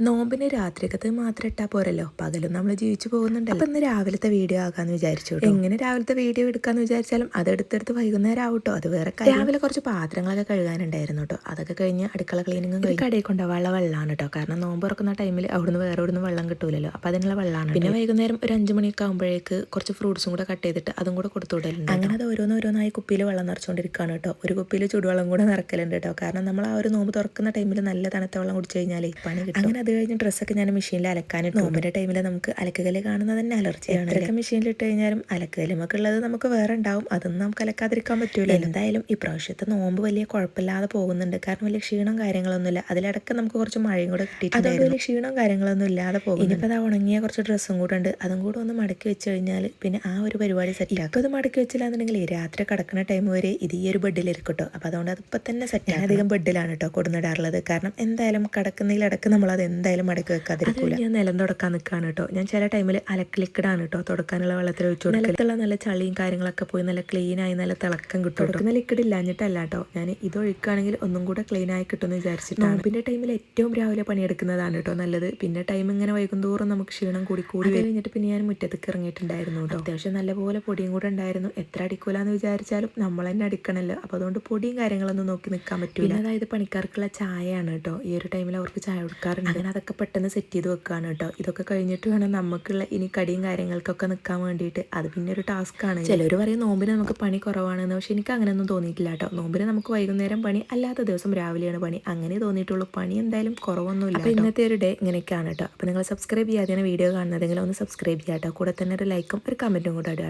നോമ്പിന് രാത്രിക്കത്ത് മാത്രം ഇട്ടാൽ പോരല്ലോ, പകലും നമ്മൾ ജീവിച്ചു പോകുന്നുണ്ടല്ലോ. അപ്പം ഇന്ന് രാവിലത്തെ വീഡിയോ ആക്കാന്ന് വിചാരിച്ചു. എങ്ങനെ രാവിലത്തെ വീഡിയോ എടുക്കാന്ന് വിചാരിച്ചാലും അത് എടുത്തെടുത്ത് വൈകുന്നേരം ആവട്ടോ, അത് വേറെ കാര്യം. രാവിലെ കുറച്ച് പാത്രങ്ങളൊക്കെ കഴുകാനുണ്ടായിരുന്നു കേട്ടോ. അതൊക്കെ കഴിഞ്ഞ് അടുക്കള ക്ലീനിങ്ങും കടയിൽ കൊണ്ടുപോകാനുള്ള വെള്ളമാണ് കേട്ടോ. കാരണം നോമ്പ് തുറക്കുന്ന ടൈമിൽ അവിടുന്ന് വേറെ ഇവിടുന്ന് വെള്ളം കിട്ടൂലല്ലോ, അപ്പം അതിനുള്ള വെള്ളമാണ്. പിന്നെ വൈകുന്നേരം ഒരു 5 മണിയൊക്കെ ആകുമ്പോഴേക്ക് കുറച്ച് ഫ്രൂട്ട്സും കൂടെ കട്ട് ചെയ്തിട്ട് അതും കൂടെ കൊടുത്തു വിടലുണ്ട്. അങ്ങനെ അത് ഓരോന്നോരോന്നായി കുപ്പിയിൽ വെള്ളം നിറച്ചുകൊണ്ടിരിക്കുകയാണ് കേട്ടോ. ഒരു കുപ്പിയിൽ ചൂടുവെള്ളം കൂടെ നിറക്കലുണ്ട് കേട്ടോ. കാരണം നമ്മൾ ആ ഒരു നോമ്പ് തുറക്കുന്ന ടൈമിൽ നല്ല തണുത്ത വെള്ളം കുടിച്ചു കഴിഞ്ഞാൽ പണി കിട്ടും. അങ്ങനെ അത് കഴിഞ്ഞ് ഡ്രസ്സൊക്കെ ഞാൻ മെഷീനിൽ അലക്കാനിട്ട്. നോമ്പിൻ്റെ ടൈമിൽ നമുക്ക് അലക്കുകല്ല് കാണുന്നത് തന്നെ അലർജിയാണ്. എത്രയൊക്കെ മെഷീനിൽ ഇട്ട് കഴിഞ്ഞാലും അലക്കുകല്ലുമൊക്കെ ഉള്ളത് നമുക്ക് വേറെ ഉണ്ടാവും, അതൊന്നും നമുക്ക് അലക്കാതിരിക്കാൻ പറ്റൂല. എന്തായാലും ഈ പ്രാവശ്യത്തെ നോമ്പ് വലിയ കുഴപ്പമില്ലാതെ പോകുന്നുണ്ട്. കാരണം വലിയ ക്ഷീണം കാര്യങ്ങളൊന്നുമില്ല. അതിലിടക്ക് നമുക്ക് കുറച്ച് മഴയും കൂടെ കിട്ടിയിട്ടുണ്ട്. അതുകൊണ്ട് വലിയ ക്ഷീണം കാര്യങ്ങളൊന്നും ഇല്ലാതെ പോകും. ഇനിയിപ്പോൾ അത് ഉണങ്ങിയ കുറച്ച് ഡ്രസ്സും കൂടെ ഉണ്ട്, അതും കൂടെ ഒന്ന് മടക്കി വെച്ച് കഴിഞ്ഞാൽ പിന്നെ ആ ഒരു പരിപാടി സെറ്റ് ആക്കും. അത് മടക്കി വെച്ചില്ല എന്നുണ്ടെങ്കിൽ രാത്രി കിടക്കുന്ന ടൈം വരെ ഇത് ഈ ഒരു ബെഡിലിരിക്കും കേട്ടോ. അപ്പോൾ അതുകൊണ്ട് അതിപ്പോൾ തന്നെ സെറ്റ്. അധികം ബെഡിലാണ് കേട്ടോ കൊടുന്നിടാറുള്ളത്. കാരണം എന്തായാലും കിടക്കുന്നതിലടക്ക് നമ്മളത് എന്തായാലും മടക്കി വെക്കാതിരിക്കൂല. ഞാൻ നിലം തുടക്കാൻ നിൽക്കുകയാണ് കേട്ടോ. ഞാൻ ചില ടൈമിൽ അലക്ക് ലിക്വിഡാണ് കേട്ടോ തുടക്കാനുള്ള വെള്ളത്തിൽ ഒഴിച്ചു കൊടുക്കും. നിലത്തുള്ള നല്ല ചളിയും കാര്യങ്ങളൊക്കെ പോയി നല്ല ക്ലീനായി നല്ല തിളക്കം കിട്ടും. തുടക്കുന്ന ലിക്വിഡ് ഇല്ലാഞ്ഞിട്ടല്ല കേട്ടോ, ഞാൻ ഇത് ഒഴിക്കുകയാണെങ്കിൽ ഒന്നും കൂടെ ക്ലീനായി കിട്ടുമെന്ന് വിചാരിച്ചിട്ടാണ്. നോമ്പിൻ്റെ ടൈമിൽ ഏറ്റവും രാവിലെ പണിയെടുക്കുന്നതാണ് കേട്ടോ നല്ലത്. പിന്നെ ടൈം ഇങ്ങനെ വൈകുന്തോറും നമുക്ക് ക്ഷീണം കൂടി കഴിഞ്ഞിട്ട് പിന്നെ ഞാൻ മുറ്റത്തേക്ക് ഇറങ്ങിയിട്ടുണ്ടായിരുന്നു കേട്ടോ. അത്യാവശ്യം നല്ലപോലെ പൊടിയും കൂടെ ഉണ്ടായിരുന്നു. എത്ര അടിക്കൂലെന്ന് വിചാരിച്ചാലും നമ്മൾ തന്നെ അടിക്കണമല്ലോ. അപ്പോൾ അതുകൊണ്ട് പൊടിയും കാര്യങ്ങളൊന്നും നോക്കി നിൽക്കാൻ പറ്റില്ല. അതായത് പണിക്കാർക്കുള്ള ചായയാണ് കേട്ടോ. ഈ ഒരു ടൈമിൽ അവർക്ക് ചായ കൊടുക്കാറുണ്ട്. അങ്ങനെ അതൊക്കെ പെട്ടെന്ന് സെറ്റ് ചെയ്ത് വെക്കുകയാണ് കേട്ടോ. ഇതൊക്കെ കഴിഞ്ഞിട്ട് വേണം നമുക്കുള്ള ഇനി കടിയും കാര്യങ്ങൾക്കൊക്കെ നിൽക്കാൻ വേണ്ടിയിട്ട്. അത് പിന്നെ ഒരു ടാസ്ക്കാണ്. ചിലർ പറയും നോമ്പിന് നമുക്ക് പണി കുറവാണെന്ന്, പക്ഷെ എനിക്ക് അങ്ങനെയൊന്നും തോന്നിയിട്ടില്ല കേട്ടോ. നോമ്പിന് നമുക്ക് വൈകുന്നേരം പണി, അല്ലാത്ത ദിവസം രാവിലെയാണ് പണി, അങ്ങനെ തോന്നിയിട്ടുള്ളൂ. പണി എന്തായാലും കുറവൊന്നുമില്ല. അപ്പോൾ ഇന്നത്തെ ഒരു ഡേ ഇങ്ങനെയൊക്കെയാണ് കേട്ടോ. അപ്പോൾ നിങ്ങൾ സബ്സ്ക്രൈബ് ചെയ്യാതെയാണ് വീഡിയോ കാണുന്നതെങ്കിൽ ഒന്ന് സബ്സ്ക്രൈബ് ചെയ്യാം കേട്ടോ. കൂടെ തന്നെ ഒരു ലൈക്കും ഒരു കമൻറ്റും കൂടെ ഇടുക.